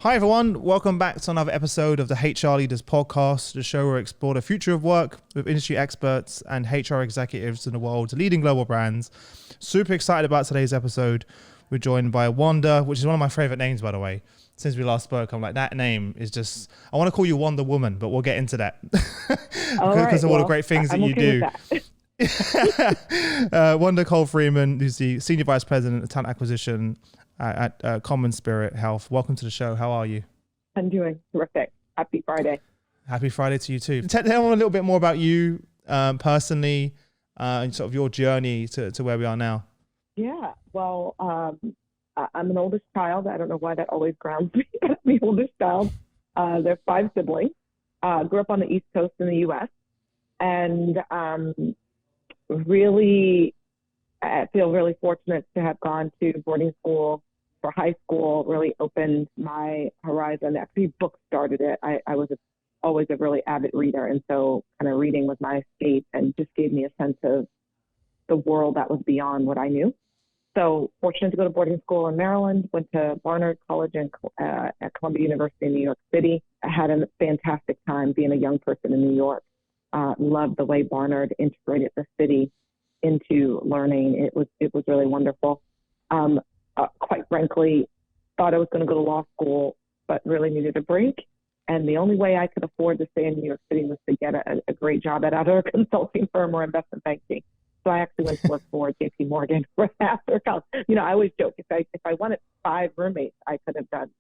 Hi everyone, welcome back to another episode of the HR Leaders Podcast, the show where we explore the future of work with industry experts and HR executives in the world's leading global brands. Super excited about today's episode. We're joined by Wanda, which is one of my favorite names, by the way. Since we last spoke, I'm like, that name is just, I want to call you Wonder Woman, but we'll get into that because of all the great things that you do. Wanda Cole-Frieman, who's the Senior Vice President of Talent Acquisition at CommonSpirit Health. Welcome to the show. How are you? I'm doing terrific. Happy Friday. Happy Friday to you too. Tell me a little bit more about you personally and sort of your journey to where we are now. Yeah, well, I'm an oldest child. I don't know why that always grounds me, but I'm the oldest child. There are 5 siblings. Grew up on the East Coast in the U.S. And really, I feel really fortunate to have gone to boarding school for high school. Really opened my horizon. Actually, books started it. I was always a really avid reader. And so kind of reading was my escape and just gave me a sense of the world that was beyond what I knew. So fortunate to go to boarding school in Maryland, went to Barnard College and at Columbia University in New York City. I had a fantastic time being a young person in New York. Loved the way Barnard integrated the city into learning. It was really wonderful. Quite frankly, thought I was going to go to law school, but really needed a break. And the only way I could afford to stay in New York City was to get a great job at either a consulting firm or investment banking. So I actually went to work for JP Morgan right after college. You know, I always joke, if I wanted 5 roommates, I could have done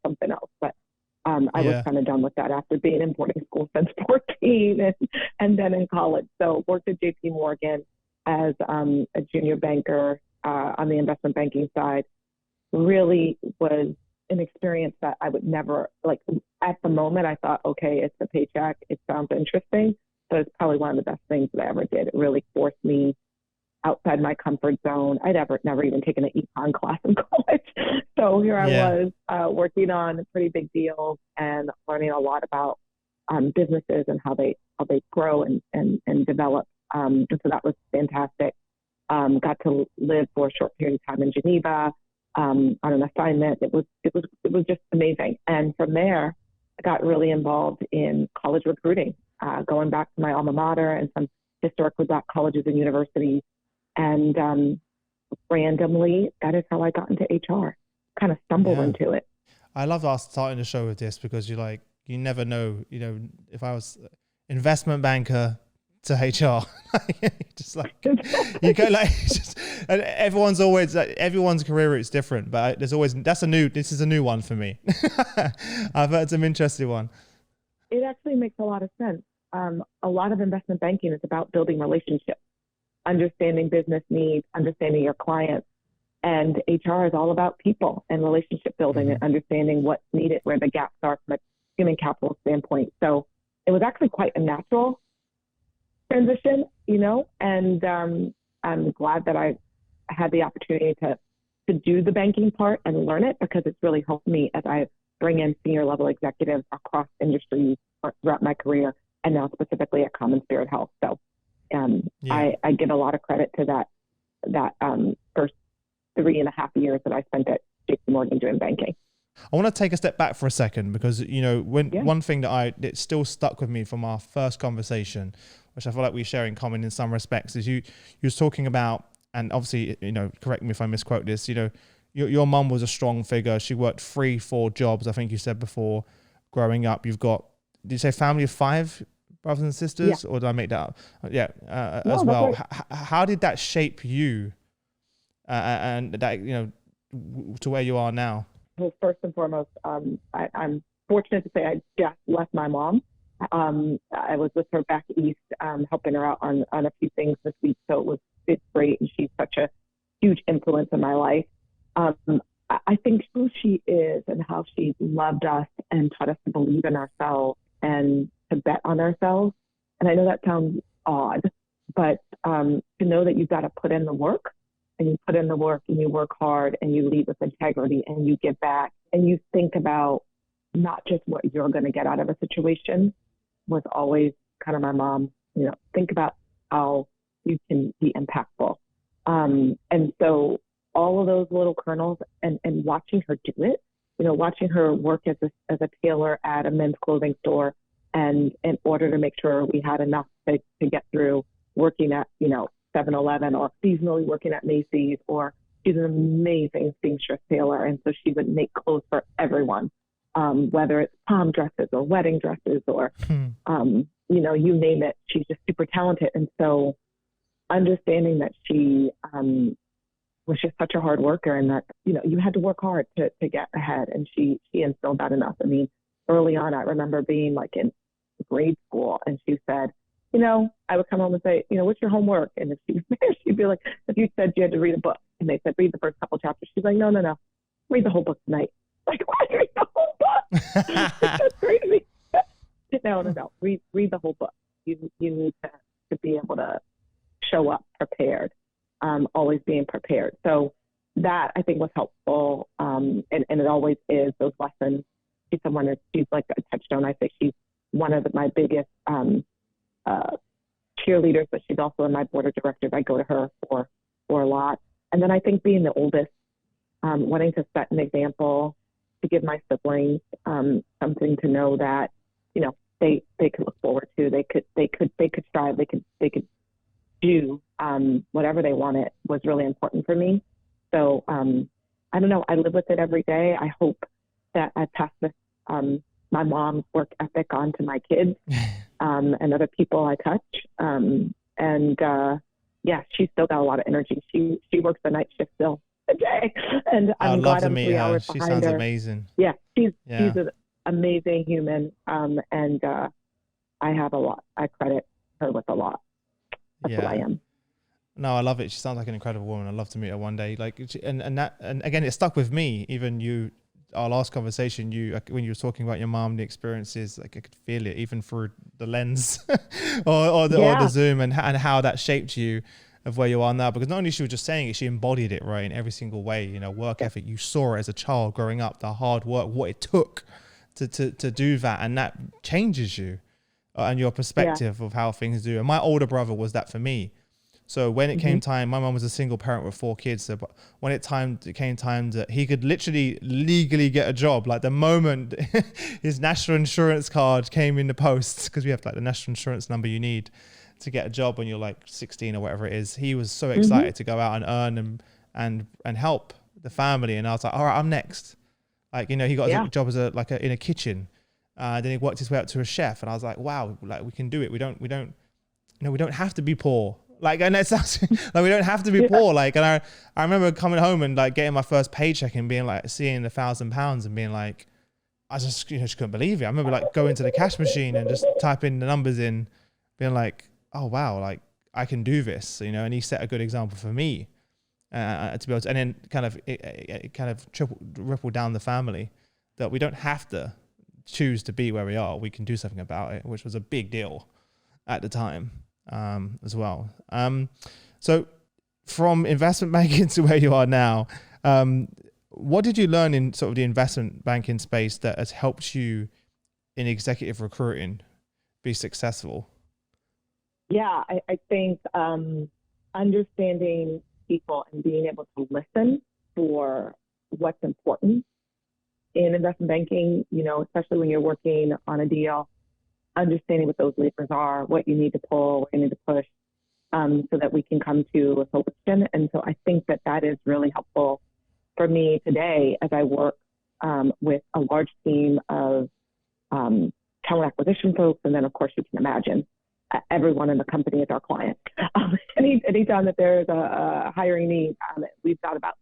something else. But I was kind of done with that after being in boarding school since 14 and then in college. So worked at JP Morgan as a junior banker on the investment banking side. Really was an experience that I would never, like at the moment, I thought, okay, it's a paycheck. It sounds interesting. So it's probably one of the best things that I ever did. It really forced me outside my comfort zone. I'd never even taken an econ class in college. So here I was working on pretty big deals and learning a lot about businesses and how they grow and develop. And so that was fantastic. Got to live for a short period of time in Geneva on an assignment. It was just amazing. And from there, I got really involved in college recruiting, going back to my alma mater and some historically Black colleges and universities. And randomly, that is how I got into HR. Kind of stumbled into it. I love us starting the show with this because you never know, if I was investment banker to HR, just like you go and everyone's career route is different, but this is a new one for me. I've heard some interesting one. It actually makes a lot of sense. A lot of investment banking is about building relationships, understanding business needs, understanding your clients, and HR is all about people and relationship building and understanding what's needed, where the gaps are from a human capital standpoint. So it was actually quite a natural transition, and I'm glad that I had the opportunity to do the banking part and learn it, because it's really helped me as I bring in senior level executives across industries throughout my career, and now specifically at CommonSpirit Health. So I give a lot of credit to that first 3.5 years that I spent at JP Morgan doing banking. I want to take a step back for a second because, one thing that still stuck with me from our first conversation, which I feel like we share in common in some respects, is you was talking about, and obviously, correct me if I misquote this, your mum was a strong figure. She worked 3-4 jobs, I think you said before, growing up. You've got, did you say family of 5 brothers and sisters? Or did I make that up? As well. Right. How did that shape you and that, to where you are now? Well, first and foremost, I'm fortunate to say I just left my mom. I was with her back east, helping her out on a few things this week. So it's great. And she's such a huge influence in my life. I think who she is and how she loved us and taught us to believe in ourselves and to bet on ourselves. And I know that sounds odd, but to know that you've got to put in the work, and you put in the work and you work hard and you lead with integrity and you give back and you think about not just what you're going to get out of a situation, was always kind of my mom, think about how you can be impactful. And so all of those little kernels and watching her do it watching her work as a tailor at a men's clothing store, and in order to make sure we had enough to get through, working at 7-Eleven, or seasonally working at Macy's, or she's an amazing seamstress tailor, and so she would make clothes for everyone, whether it's prom dresses or wedding dresses or you name it. She's just super talented. And so understanding that she was just such a hard worker, and that you had to work hard to get ahead, and she instilled that in us. I mean, early on, I remember being like in grade school, and she said, I would come home and say, what's your homework? And if she was there, she'd be like, if you said you had to read a book and they said, read the first couple chapters, she's like, no, read the whole book tonight. Like, why read the whole book? That's crazy. No. Read the whole book. You need to be able to show up prepared, always being prepared. So that, I think, was helpful. And it always is, those lessons. She's like a touchstone. I think she's one of my biggest cheerleaders, but she's also in my board of directors. I go to her for a lot. And then I think being the oldest, wanting to set an example, to give my siblings something to know that they could look forward to. They could strive. They could do whatever they wanted, was really important for me. So I don't know. I live with it every day. I hope that I pass this my mom's work ethic on to my kids and other people I touch. She's still got a lot of energy. She works the night shift still today, and I'm glad I'm 3 hours behind her. She sounds amazing. Yeah, she's an amazing human, and I have a lot. I credit her with a lot. That's who I am. No, I love it. She sounds like an incredible woman. I'd love to meet her one day. Like, and again, it stuck with me. Even our last conversation, when you were talking about your mom, the experiences, like I could feel it even through the lens or the Zoom, and how that shaped you of where you are now. Because not only she was just saying it, she embodied it, right, in every single way. Work ethic. You saw it as a child growing up, the hard work, what it took to do that, and that changes you and your perspective of how things do. And my older brother was that for me. So when it came time, my mom was a single parent with 4 kids. So when it came time that he could literally legally get a job, like the moment his national insurance card came in the post, because we have like the national insurance number you need to get a job when you're like 16 or whatever it is, he was so excited to go out and earn and help the family. And I was like, all right, I'm next. Like, he got a job as in a kitchen. Then he worked his way up to a chef, and I was like, wow, like we can do it. We don't have to be poor. Like, and it sounds like we don't have to be poor. Like, and I remember coming home and like getting my first paycheck and being like, seeing £1,000 and being like, I just, just couldn't believe it. I remember like going to the cash machine and just typing the numbers in, being like, oh wow, like I can do this, and he set a good example for me, to be able to, and then it kind of ripple down the family that we don't have to choose to be where we are. We can do something about it, which was a big deal at the time. As well. So from investment banking to where you are now, what did you learn in sort of the investment banking space that has helped you in executive recruiting be successful? Yeah, I think understanding people and being able to listen for what's important in investment banking, especially when you're working on a deal, understanding what those levers are, what you need to pull, what you need to push, so that we can come to a solution. And so I think that is really helpful for me today as I work with a large team of talent acquisition folks. And then, of course, you can imagine everyone in the company is our client. Anytime that there's a hiring need, we've got about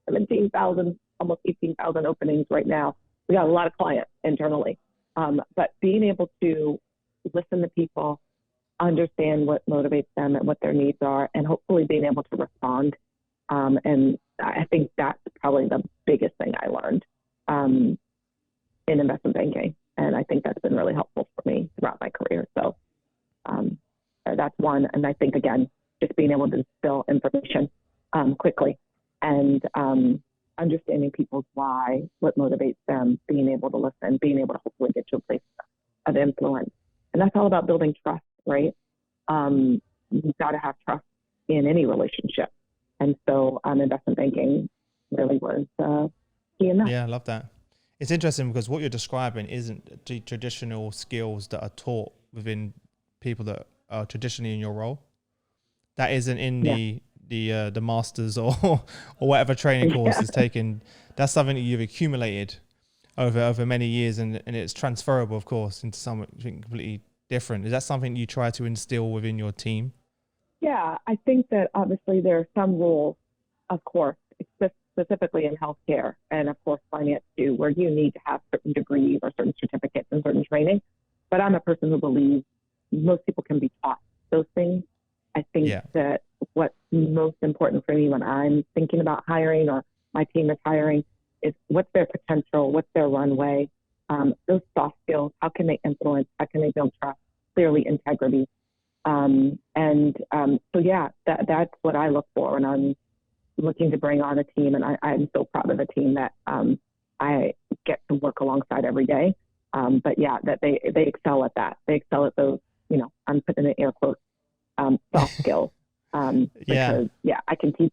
17,000, almost 18,000 openings right now. We got a lot of clients internally. But being able to listen to people, understand what motivates them and what their needs are, and hopefully being able to respond. And I think that's probably the biggest thing I learned in investment banking. And I think that's been really helpful for me throughout my career. So that's one. And I think, again, just being able to distill information quickly and understanding people's why, what motivates them, being able to listen, being able to hopefully get to a place of influence. And that's all about building trust, right? You've got to have trust in any relationship. And so investment banking really was key in that. Yeah, I love that. It's interesting because what you're describing isn't the traditional skills that are taught within people that are traditionally in your role. That isn't in the masters or whatever training course is taken. That's something that you've accumulated over many years, and it's transferable, of course, into something completely different. Is that something you try to instill within your team? Yeah, I think that obviously there are some rules, of course, specifically in healthcare and of course finance too, where you need to have certain degrees or certain certificates and certain training. But I'm a person who believes most people can be taught those things. I think that what's most important for me when I'm thinking about hiring or my team is hiring is what's their potential, what's their runway, those soft skills, how can they influence, how can they build trust, clearly integrity. That's what I look for when I'm looking to bring on a team. And I'm so proud of the team that I get to work alongside every day. That they excel at that. They excel at those, I'm putting in air quotes, soft skills. Because I can teach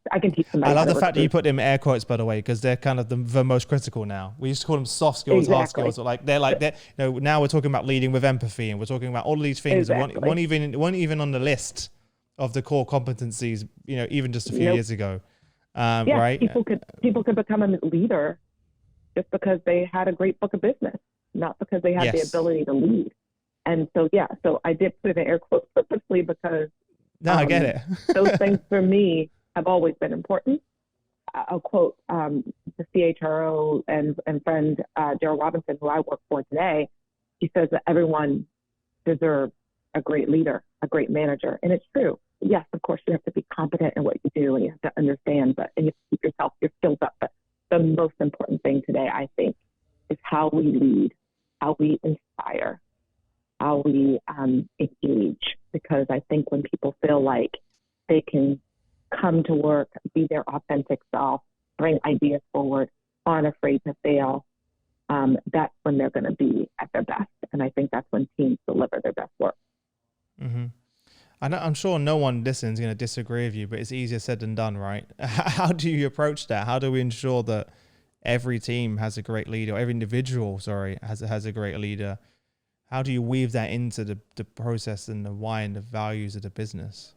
somebody. I love the fact that you put them air quotes, by the way, because they're kind of the most critical now. We used to call them soft skills, hard skills, but now we're talking about leading with empathy, and we're talking about all of these things that weren't even on the list of the core competencies, even just a few years ago. Right? People could become a leader just because they had a great book of business, not because they had the ability to lead. And so I did put it in air quotes purposely because I get it. those things for me have always been important. I'll quote the CHRO and friend Daryl Robinson, who I work for today. He says that everyone deserves a great leader, a great manager, and it's true. Yes, of course, you have to be competent in what you do, and you have to understand, and you have to keep your skills up. But the most important thing today, I think, is how we lead, how we inspire, how we engage. Because I think when people feel like they can come to work, be their authentic self, bring ideas forward, aren't afraid to fail, that's when they're going to be at their best. And I think that's when teams deliver their best work. Mm-hmm. I'm sure no one listening is going to disagree with you, but it's easier said than done, right? How do you approach that? How do we ensure that every team has a great leader, or every individual, has a great leader? How do you weave that into the process and the why and the values of the business?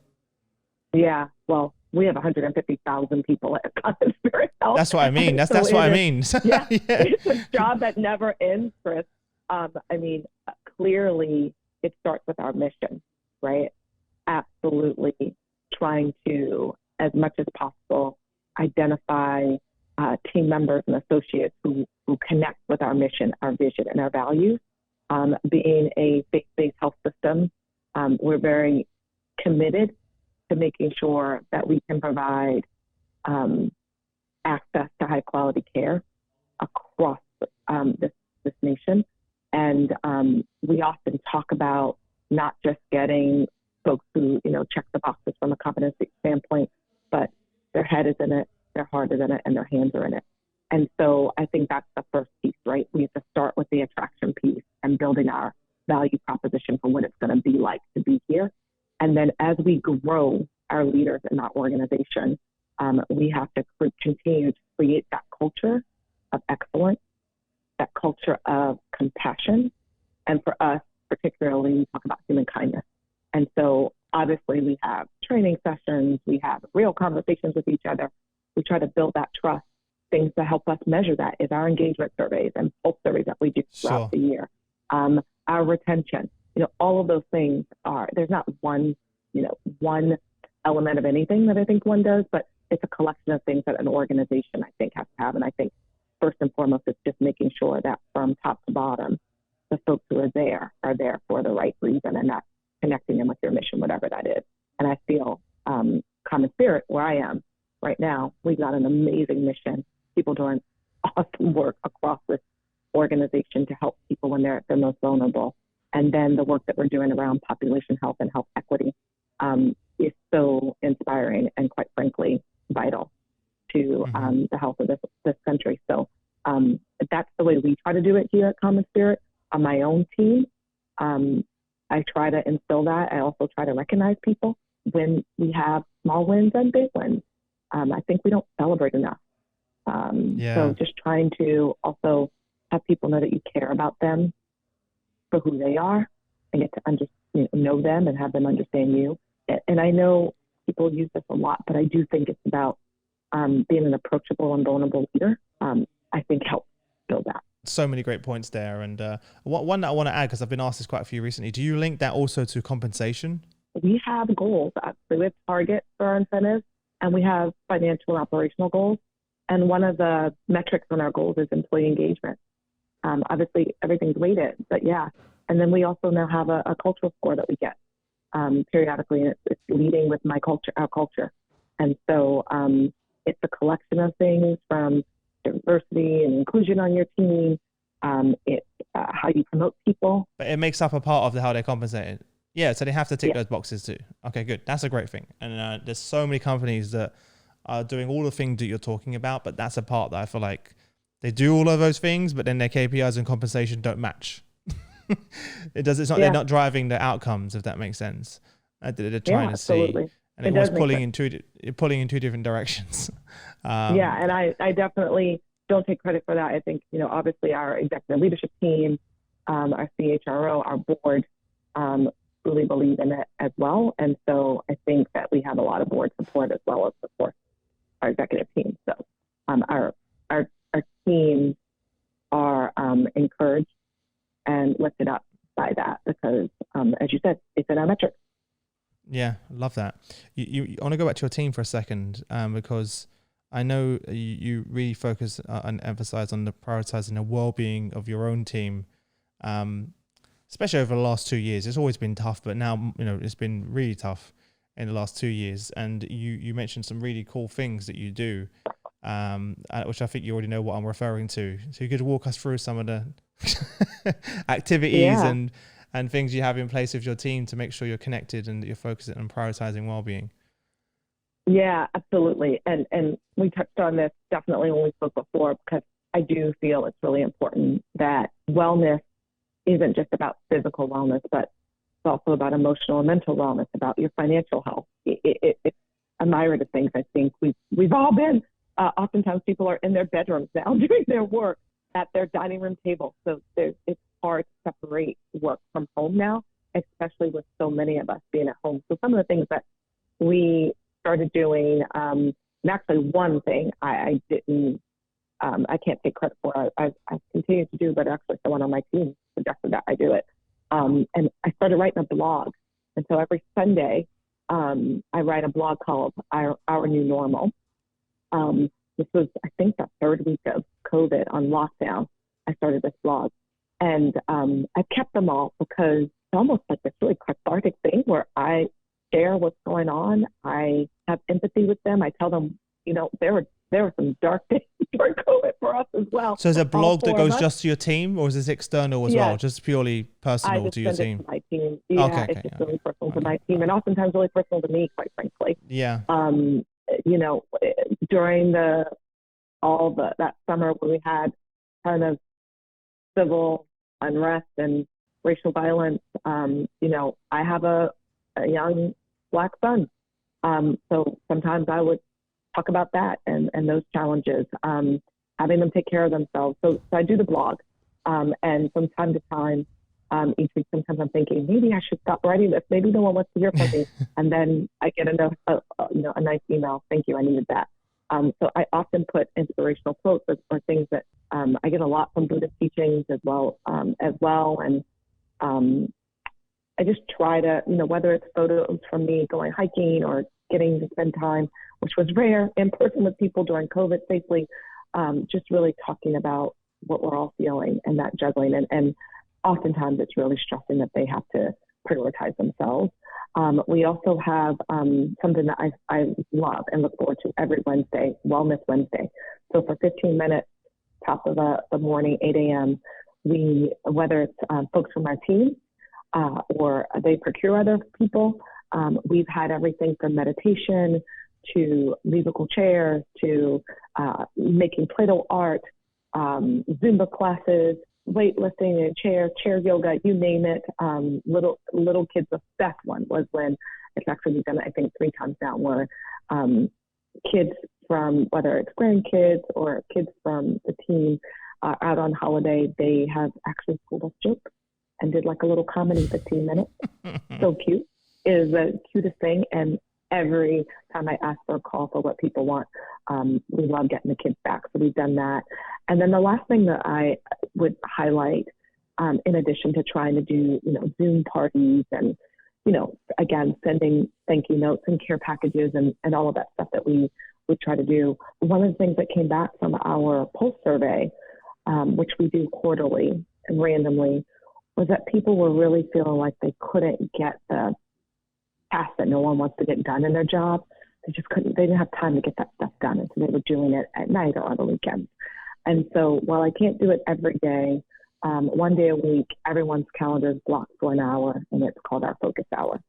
Yeah, well, we have 150,000 people at CommonSpirit Health. That's what I mean. That's what I mean. It's a job that never ends, Chris. Clearly it starts with our mission, right? Absolutely trying to, as much as possible, identify team members and associates who connect with our mission, our vision, and our values. Being a faith-based health system, we're very committed to making sure that we can provide access to high-quality care across this nation. And we often talk about not just getting folks who, check the boxes from a competency standpoint, but their head is in it, their heart is in it, and their hands are in it. And so I think that's the first piece, right? We have to start with the attraction piece and building our value proposition for what it's going to be like to be here. And then as we grow our leaders in our organization, we have to continue to create that culture of excellence, that culture of compassion. And for us, particularly, we talk about human kindness. And so obviously we have training sessions, we have real conversations with each other. We try to build that trust. Things to help us measure that is our engagement surveys and pulse surveys that we do throughout the year. Our retention, all of those things there's not one element of anything that I think one does, but it's a collection of things that an organization, I think, has to have. And I think first and foremost, it's just making sure that from top to bottom, the folks who are there for the right reason and not connecting them with your mission, whatever that is. And I feel CommonSpirit, where I am right now, we've got an amazing mission. People doing awesome work across this organization to help people when they're at their most vulnerable. And then the work that we're doing around population health and health equity is so inspiring and, quite frankly, vital to the health of this country. So that's the way we try to do it here at CommonSpirit. On my own team, I try to instill that. I also try to recognize people when we have small wins and big wins. I think we don't celebrate enough. So just trying to also have people know that you care about them for who they are and get to know them and have them understand you. And I know people use this a lot, but I do think it's about being an approachable and vulnerable leader. I think helps build that. So many great points there. And one that I want to add, because I've been asked this quite a few recently, do you link that also to compensation? We have goals. Actually, we have targets for our incentives, and we have financial and operational goals. And one of the metrics on our goals is employee engagement. Obviously, everything's weighted, but yeah. And then we also now have a cultural score that we get periodically, and it's leading with our culture. And so it's a collection of things from diversity and inclusion on your team. It's how you promote people. But it makes up a part of how they're compensated. Yeah, so they have to tick those boxes too. Okay, good. That's a great thing. And there's so many companies that are doing all the things that you're talking about, but that's a part that I feel like they do all of those things, but then their KPIs and compensation don't match. They're not driving the outcomes, if that makes sense. They're trying to see, and it was pulling in two different directions. And I definitely don't take credit for that. I think, obviously our executive leadership team, our CHRO, our board, really believe in it as well. And so I think that we have a lot of board support as well as support our executive team. So our teams are encouraged and lifted up by that because, as you said, it's in our metrics. Yeah, love that. You I want to go back to your team for a second because I know you really focus and emphasize on the prioritizing the well-being of your own team, especially over the last 2 years. It's always been tough, but now it's been really tough in the last 2 years. And you mentioned some really cool things that you do, which I think you already know what I'm referring to. So you could walk us through some of the activities and things you have in place with your team to make sure you're connected and that you're focusing on prioritizing well-being. Yeah, absolutely. And we touched on this definitely when we spoke before, because I do feel it's really important that wellness isn't just about physical wellness, but it's also about emotional and mental wellness, about your financial health. It's a myriad of things. I think we've all been, oftentimes people are in their bedrooms now doing their work at their dining room table. So it's hard to separate work from home now, especially with so many of us being at home. So some of the things that we started doing, and actually one thing I didn't, I can't take credit for, I've continued to do, but actually someone on my team suggested that I do it. And I started writing a blog. And so every Sunday, I write a blog called Our New Normal. This was, I think, the third week of COVID on lockdown. I started this blog. And I've kept them all because it's almost like this really cathartic thing where I share what's going on. I have empathy with them. I tell them, there were some dark days during COVID for us as well. So is it a blog that goes just to your team, or is this external as well, just purely personal to your team? I just send it to my team. Yeah, it's just really personal to my team, and oftentimes really personal to me, quite frankly. Yeah. During that summer when we had kind of civil unrest and racial violence, I have a young Black son. So sometimes I would talk about that and those challenges, having them take care of themselves. So I do the blog. And from time to time, each week, sometimes I'm thinking, maybe I should stop writing this. Maybe no one wants to hear from me. And then I get a nice email. Thank you. I needed that. So I often put inspirational quotes or things that I get a lot from Buddhist teachings as well. And I just try to, whether it's photos from me going hiking or getting to spend time, which was rare, in person with people during COVID safely, just really talking about what we're all feeling and that juggling. And oftentimes it's really stressing that they have to prioritize themselves. We also have something that I love and look forward to every Wednesday, Wellness Wednesday. So for 15 minutes, top of the morning, 8 a.m., whether it's folks from our team or they procure other people, we've had everything from meditation to musical chairs to making Play-Doh art, Zumba classes, weightlifting and chair yoga, you name it. Little kids, the best one was when it's actually done, I think, 3 times now, where kids from, whether it's grandkids or kids from the team, out on holiday, they have actually told us jokes and did like a little comedy 15 minutes. So cute. It is the cutest thing. And every time I ask for a call for what people want, we love getting the kids back. So we've done that. And then the last thing that I would highlight, in addition to trying to do, Zoom parties and, again, sending thank you notes and care packages and all of that stuff that we try to do. One of the things that came back from our pulse survey, which we do quarterly and randomly, was that people were really feeling like they couldn't get the task that no one wants to get done in their job. They didn't have time to get that stuff done. And so they were doing it at night or on the weekends. And so while I can't do it every day, one day a week, everyone's calendar is blocked for an hour, and it's called our focus hour.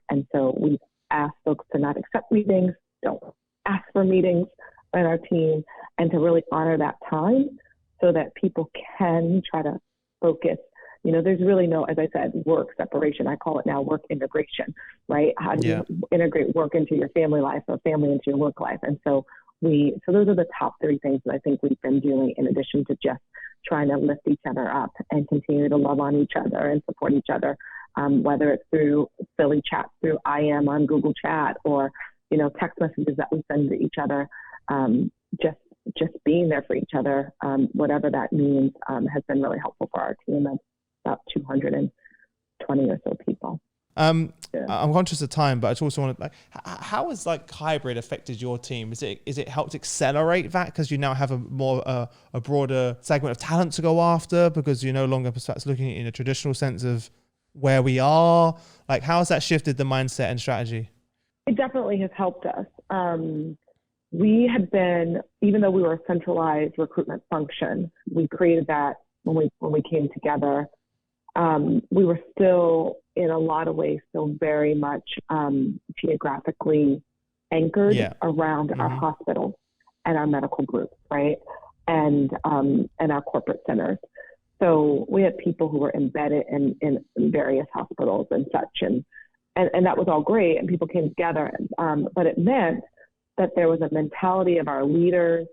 And so we've asked folks to not accept meetings, don't ask for meetings in our team, and to really honor that time so that people can try to focus. There's really no, as I said, work separation. I call it now work integration, right? How do you integrate work into your family life or family into your work life? And so those are the top 3 things that I think we've been doing, in addition to just trying to lift each other up and continue to love on each other and support each other, whether it's through silly chats through IM on Google Chat or, text messages that we send to each other, just being there for each other, whatever that means, has been really helpful for our team of about 220 or so people. I'm conscious of time, but I just also want to, how has hybrid affected your team? Is it helped accelerate that because you now have a broader segment of talent to go after because you're no longer perhaps looking at it in a traditional sense of where we are? How has that shifted the mindset and strategy? It definitely has helped us. We had been, even though we were a centralized recruitment function, we created that when we came together. We were still, in a lot of ways, still very much geographically anchored around our hospitals and our medical groups, right? And our corporate centers. So we had people who were embedded in various hospitals and such, and that was all great, and people came together. But it meant that there was a mentality of our leaders,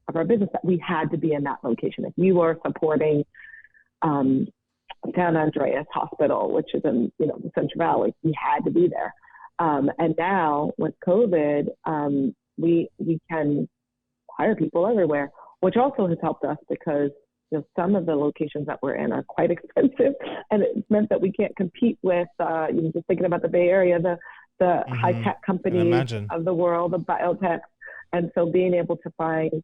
of our business, that we had to be in that location. If you were supporting San Andreas Hospital, which is in the Central Valley, we had to be there. And now with COVID, we can hire people everywhere, which also has helped us because some of the locations that we're in are quite expensive, and it's meant that we can't compete with just thinking about the Bay Area, the high tech companies of the world, the biotech. And so being able to find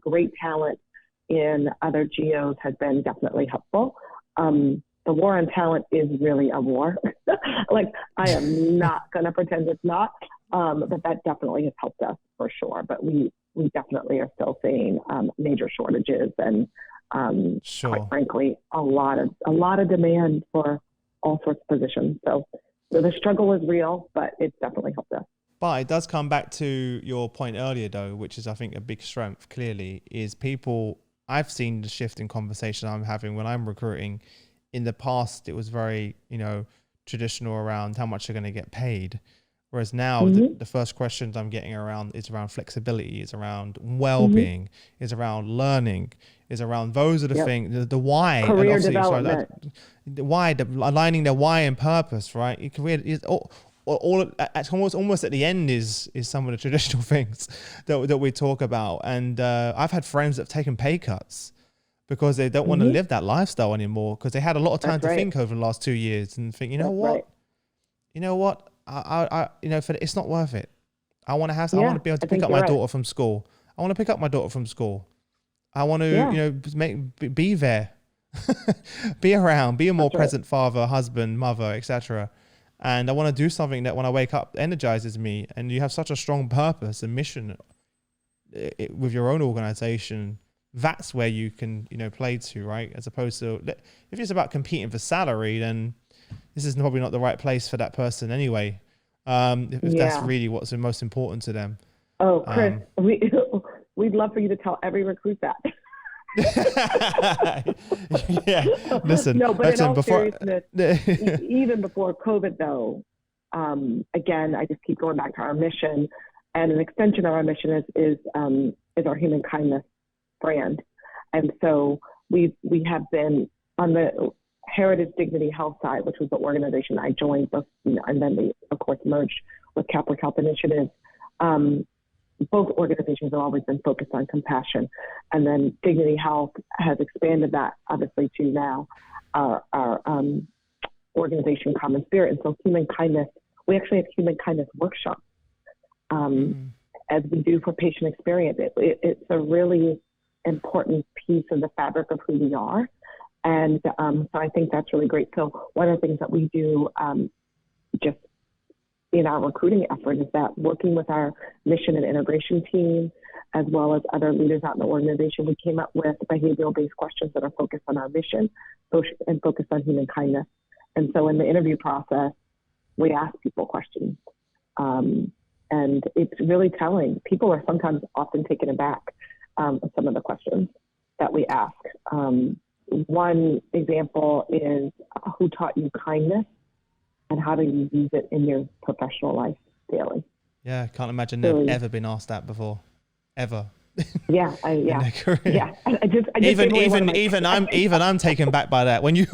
great talent in other geos has been definitely helpful. The war on talent is really a war. I am not going to pretend it's not, but that definitely has helped us for sure. But we definitely are still seeing major shortages and quite frankly, a lot of demand for all sorts of positions. So the struggle is real, but it's definitely helped us. But it does come back to your point earlier, though, which is, I think, a big strength, clearly, is people. I've seen the shift in conversation I'm having when I'm recruiting. In the past, it was very, traditional around how much you're going to get paid. Whereas now, the first questions I'm getting is around flexibility, is around well-being, is around learning, is around those are the things, the why. Career development. The why, aligning their why and purpose, right? Career is almost at the end is some of the traditional things that we talk about. And I've had friends that have taken pay cuts because they don't want to live that lifestyle anymore because they had a lot of time to think over the last 2 years and think, you know what, it's not worth it. I want to I want to be able to pick up my daughter from school. I want to pick up my daughter from school. I want to, be there, be around, be a more present father, husband, mother, etc. And I want to do something that when I wake up energizes me. And you have such a strong purpose and mission with your own organization. That's where you can, play to, right? As opposed to, if it's about competing for salary, then this is probably not the right place for that person anyway. If that's really what's the most important to them. Oh, Chris, we'd love for you to tell every recruit that. Listen. No, but in all seriousness, even before COVID, though, again, I just keep going back to our mission, and an extension of our mission is our human kindness brand. And so we have been on the Heritage Dignity Health side, which was the organization I joined, and then we, of course, merged with Catholic Health Initiatives. Both organizations have always been focused on compassion. And then Dignity Health has expanded that, obviously, to now our organization, CommonSpirit. And so human kindness, we actually have human kindness workshops, as we do for patient experience. It's a really important piece of the fabric of who we are. And so I think that's really great. So one of the things that we do just in our recruiting effort is that working with our mission and integration team, as well as other leaders out in the organization, we came up with behavioral-based questions that are focused on our mission and focused on human kindness. And so in the interview process, we ask people questions. And it's really telling. People are sometimes often taken aback with some of the questions that we ask. One example is, who taught you kindness and how do you use it in your professional life daily? Yeah, I can't imagine they've ever been asked that before, ever. Yeah, yeah. I just even I'm taken back by that. When you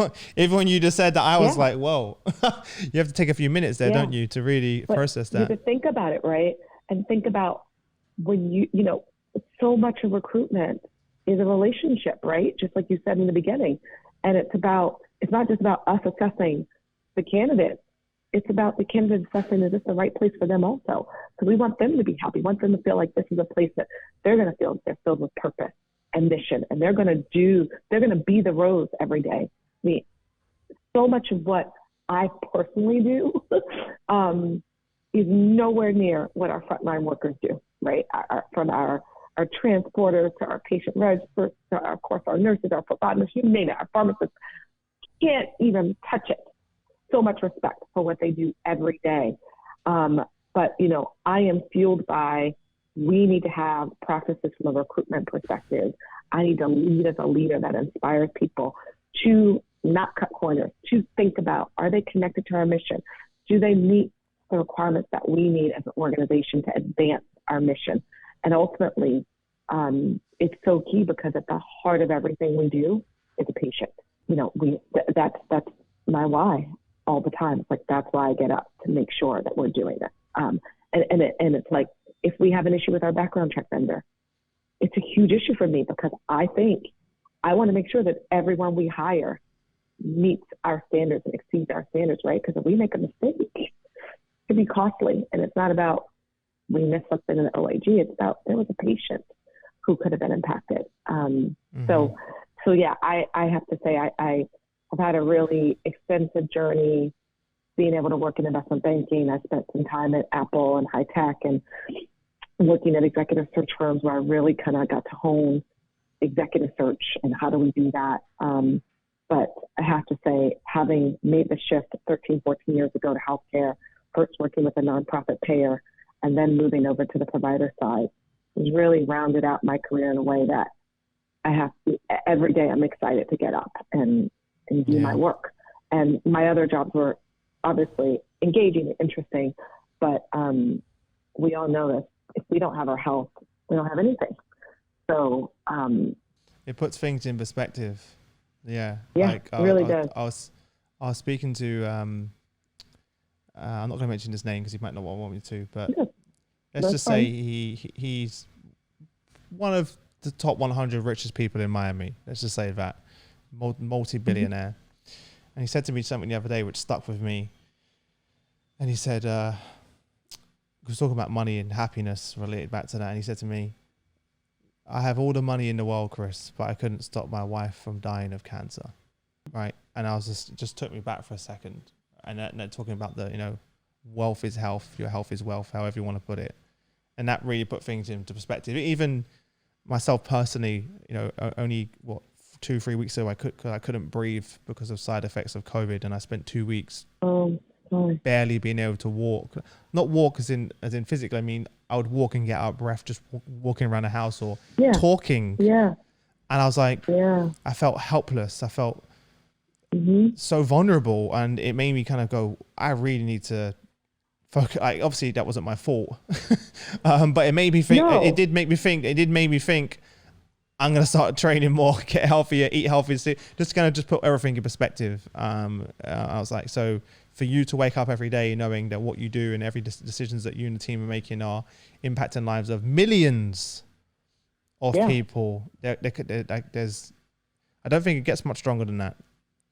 just said that, I was like, whoa. You have to take a few minutes there, don't you, to really process that. You have to think about it, right? And think about when you know, so much of recruitment is a relationship, right? Just like you said in the beginning. And it's not just about us assessing the candidate. It's about the candidate assessing, is this the right place for them also? Because we want them to be happy. We want them to feel like this is a place that they're going to feel they're filled with purpose and mission, and they're going to be the rose every day. I mean, so much of what I personally do is nowhere near what our frontline workers do, right? From our transporters to our patient registers to of course our nurses, our phlebotomists, you name it, our pharmacists, can't even touch it. So much respect for what they do every day. But, you know, I am fueled by, we need to have practices from a recruitment perspective. I need to lead as a leader that inspires people to not cut corners, to think about, are they connected to our mission? Do they meet the requirements that we need as an organization to advance our mission? And ultimately, it's so key because at the heart of everything we do is a patient. You know, that's my why all the time. It's like, that's why I get up, to make sure that we're doing it. And it's like, if we have an issue with our background check vendor, it's a huge issue for me because I think I want to make sure that everyone we hire meets our standards and exceeds our standards, right? Because if we make a mistake, it could be costly. And it's not about we missed something in the OAG. It's about there was a patient who could have been impacted. So yeah, I have to say I've had a really extensive journey being able to work in investment banking. I spent some time at Apple and high tech and working at executive search firms where I really kind of got to hone executive search and how do we do that. But I have to say, having made the shift 13, 14 years ago to healthcare, first working with a nonprofit payer and then moving over to the provider side, has really rounded out my career in a way that I have to, every day I'm excited to get up and do my work. And my other jobs were obviously engaging and interesting, but we all know that if we don't have our health, we don't have anything. So it puts things in perspective. Yeah, like, it really does. I was speaking to I'm not going to mention his name because he might not want me to, but let's just say he's one of the top 100 richest people in Miami. Let's just say that, multi-billionaire. And he said to me something the other day which stuck with me. And he said, he was talking about money and happiness related back to that. And he said to me, I have all the money in the world, Chris, but I couldn't stop my wife from dying of cancer. Right. And I was just took me back for a second. And then talking about the, you know, wealth is health, your health is wealth, however you want to put it. And that really put things into perspective. Even myself personally, you know, only 2-3 weeks ago, I couldn't breathe because of side effects of COVID. And I spent 2 weeks barely being able to walk. Not walk as in physically. I mean, I would walk and get out of breath just walking around the house or talking. Yeah. And I was like, I felt helpless. I felt so vulnerable. And it made me kind of go, I really need to focus. Like, obviously, that wasn't my fault. But it made me think, it did make me think, I'm going to start training more, get healthier, eat healthier, just going to just put everything in perspective. I was like, so for you to wake up every day knowing that what you do and every decisions that you and the team are making are impacting lives of millions of people, there's, I don't think it gets much stronger than that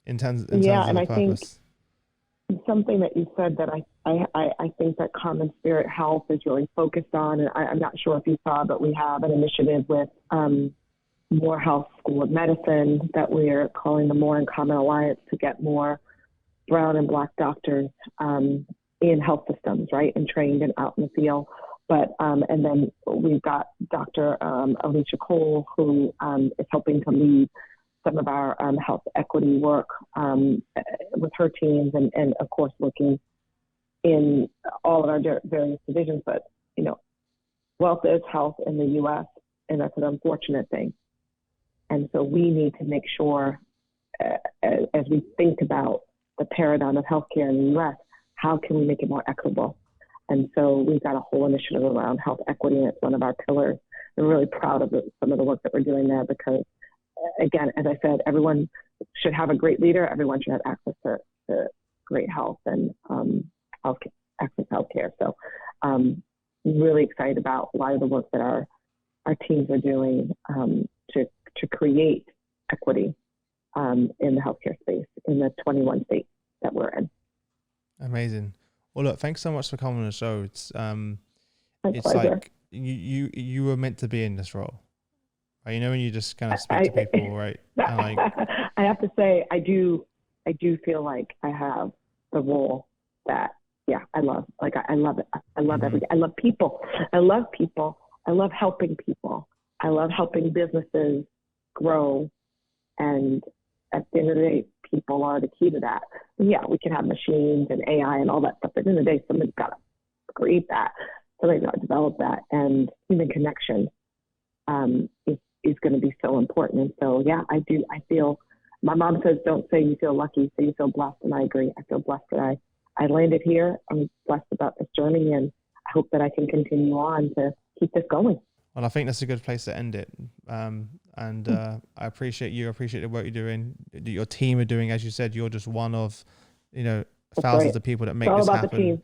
in terms of the purpose. Something that you said that I think that CommonSpirit Health is really focused on, and I'm not sure if you saw, but we have an initiative with Morehouse School of Medicine that we're calling the More in Common Alliance to get more brown and black doctors in health systems, right, and trained and out in the field. But and then we've got Dr. Alicia Cole, who is helping to lead some of our health equity work with her teams, and of course looking in all of our various divisions. But wealth is health in the U.S., and that's an unfortunate thing. And so we need to make sure, as we think about the paradigm of healthcare in the U.S., how can we make it more equitable? And so we've got a whole initiative around health equity, and it's one of our pillars. We're really proud of some of the work that we're doing there because, again, as I said, everyone should have a great leader. Everyone should have access to great health and access to healthcare. So really excited about a lot of the work that our teams are doing to create equity in the healthcare space in the 21 states that we're in. Amazing. Well, look, thanks so much for coming on the show. It's pleasure. like you were meant to be in this role. Right? When you just kind of speak to people, right? I have to say, I do feel like I have the role that, I love. Like, I love it. I love everything. I love people. I love people. I love helping people. I love helping businesses grow. And at the end of the day, people are the key to that. And we can have machines and AI and all that stuff. But at the end of the day, somebody's got to create that. Somebody's got to develop that. And human connection is going to be so important. And so, I feel, my mom says, don't say you feel lucky, say you feel blessed. And I agree. I feel blessed that I landed here. I'm blessed about this journey, and I hope that I can continue on to keep this going. Well, I think that's a good place to end it. I appreciate you. I appreciate the work you're doing, that your team are doing. As you said, you're just one of, thousands of people that make this happen.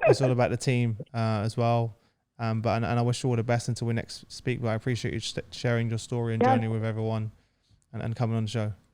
It's all about the team as well. And I wish you all the best until we next speak. But I appreciate you sharing your story and journey with everyone and coming on the show.